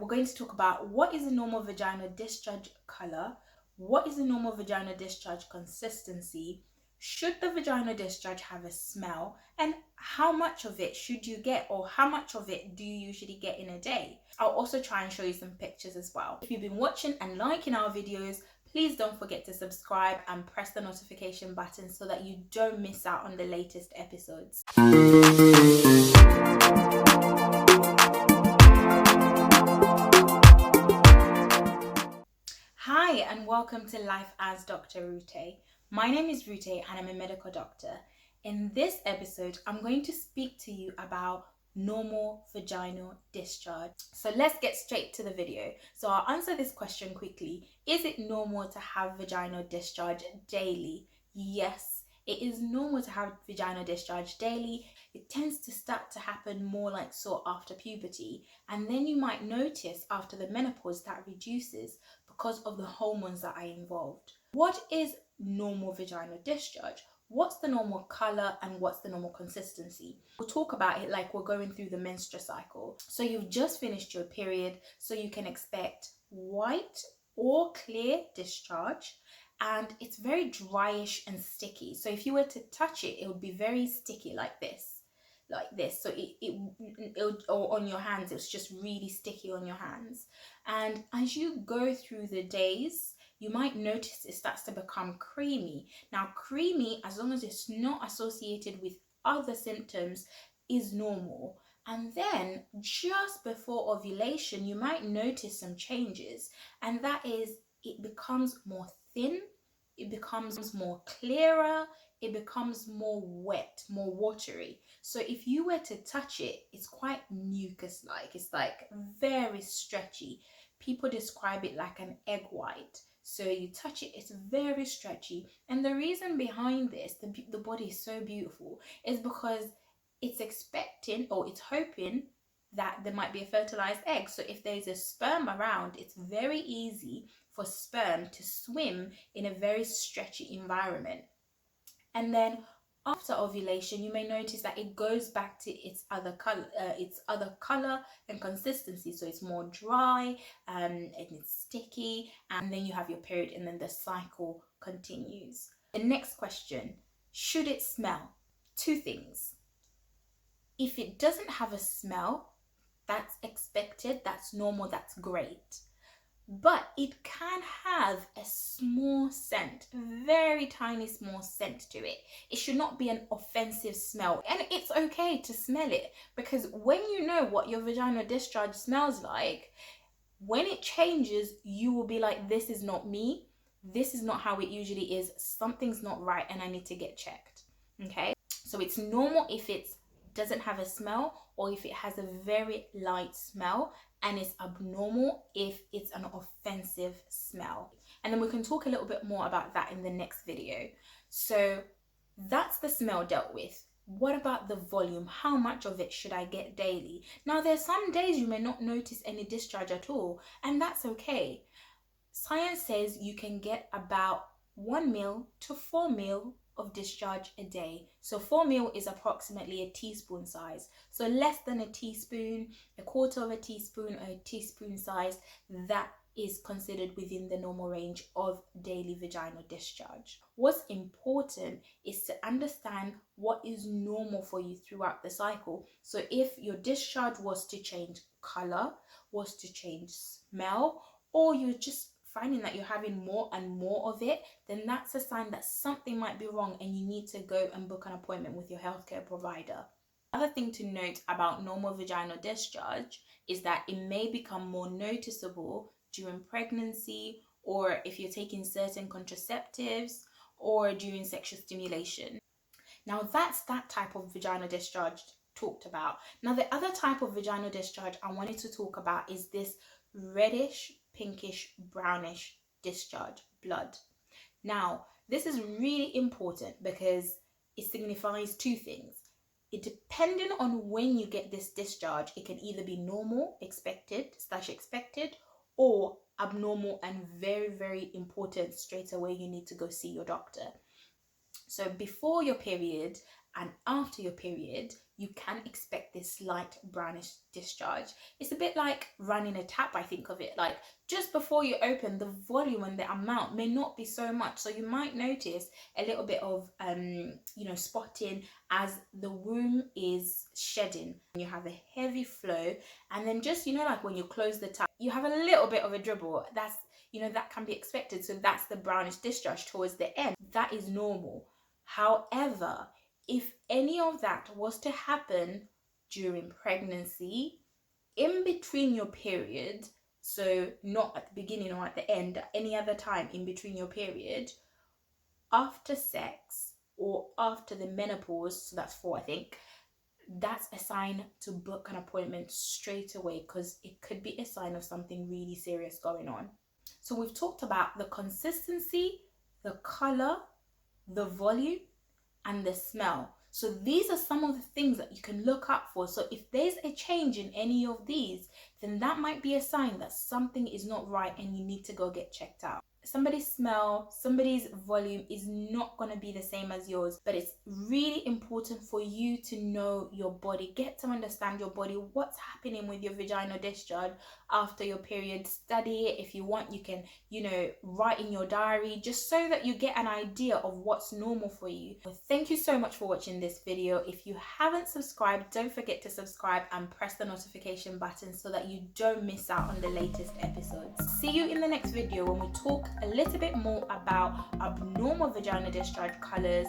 going to talk about what is a normal vaginal discharge color, what is a normal vaginal discharge consistency, should the vaginal discharge have a smell, and how much of it should you get, or how much of it do you usually get in a day. I'll also try and show you some pictures as well. If you've been watching and liking our videos, please don't forget to subscribe and press the notification button so that you don't miss out on the latest episodes. Hi and welcome to Life as Dr. Rute. My name is Rute and I'm a medical doctor. In this episode, I'm going to speak to you about normal vaginal discharge. So let's get straight to the video. So I'll answer this question quickly. Is it normal to have vaginal discharge daily? Yes, it is normal to have vaginal discharge daily. It tends to start to happen more like so after puberty, and then you might notice after the menopause that reduces because of the hormones that are involved. What is normal vaginal discharge? What's the normal color and what's the normal consistency? We'll talk about it like we're going through the menstrual cycle. So you've just finished your period, so you can expect white or clear discharge, and it's very dryish and sticky. So if you were to touch it, it would be very sticky like this. So or on your hands, it's just really sticky on your hands. And as you go through the days, you might notice it starts to become creamy. Now, creamy, as long as it's not associated with other symptoms, is normal. And then just before ovulation, you might notice some changes, and that is it becomes more thin, it becomes more clearer, it becomes more wet, more watery. So if you were to touch it, it's quite mucus-like. It's like very stretchy. People describe it like an egg white. So you touch it, it's very stretchy. And the reason behind this, the body is so beautiful, is because it's expecting, or it's hoping, that there might be a fertilized egg. So if there's a sperm around, it's very easy for sperm to swim in a very stretchy environment. And then after ovulation, you may notice that it goes back to its other color and consistency. So it's more dry and it's sticky, and then you have your period, and then the cycle continues. The next question: should it smell? Two things. If it doesn't have a smell, that's expected, that's normal, that's great. But it can have a small scent, very tiny small scent to it. It should not be an offensive smell, and it's okay to smell it, because when you know what your vaginal discharge smells like, when it changes, you will be like, this is not me, this is not how it usually is, something's not right and I need to get checked. Okay, so it's normal if it doesn't have a smell, or if it has a very light smell, and it's abnormal if it's an offensive smell. And then we can talk a little bit more about that in the next video. So that's the smell dealt with. What about the volume? How much of it should I get daily? Now, there's some days you may not notice any discharge at all, and that's okay. Science says you can get about 1 ml to 4 ml of discharge a day. So 4 ml is approximately a teaspoon size. So less than a teaspoon, a quarter of a teaspoon, or a teaspoon size, that is considered within the normal range of daily vaginal discharge. What's important is to understand what is normal for you throughout the cycle. So if your discharge was to change color, was to change smell, or you're just finding that you're having more and more of it, then that's a sign that something might be wrong and you need to go and book an appointment with your healthcare provider. Another thing to note about normal vaginal discharge is that it may become more noticeable during pregnancy, or if you're taking certain contraceptives, or during sexual stimulation. Now that's that type of vaginal discharge talked about. Now the other type of vaginal discharge I wanted to talk about is this reddish, pinkish, brownish discharge, blood. Now this is really important because it signifies two things. It, depending on when you get this discharge, it can either be normal, expected, or abnormal and very, very important. Straight away you need to go see your doctor. So before your period and after your period, you can expect this slight brownish discharge. It's a bit like running a tap, I think of it. Like just before you open, the volume and the amount may not be so much. So you might notice a little bit of, spotting as the womb is shedding. You have a heavy flow, and then just, like when you close the tap, you have a little bit of a dribble. That's, that can be expected. So that's the brownish discharge towards the end. That is normal. However, if any of that was to happen during pregnancy, in between your period, so not at the beginning or at the end, any other time in between your period, after sex or after the menopause, so that's 4, I think, that's a sign to book an appointment straight away, because it could be a sign of something really serious going on. So we've talked about the consistency, the color, the volume, and the smell. So these are some of the things that you can look up for. So if there's a change in any of these, then that might be a sign that something is not right and you need to go get checked out. Somebody's smell, somebody's volume is not going to be the same as yours, but it's really important for you to know your body, get to understand your body, what's happening with your vaginal discharge after your period. Study it. If you want, you can, write in your diary, just so that you get an idea of what's normal for you. Thank you so much for watching this video. If you haven't subscribed, don't forget to subscribe and press the notification button so that you don't miss out on the latest episodes. See you in the next video when we talk a little bit more about abnormal vaginal discharge colors,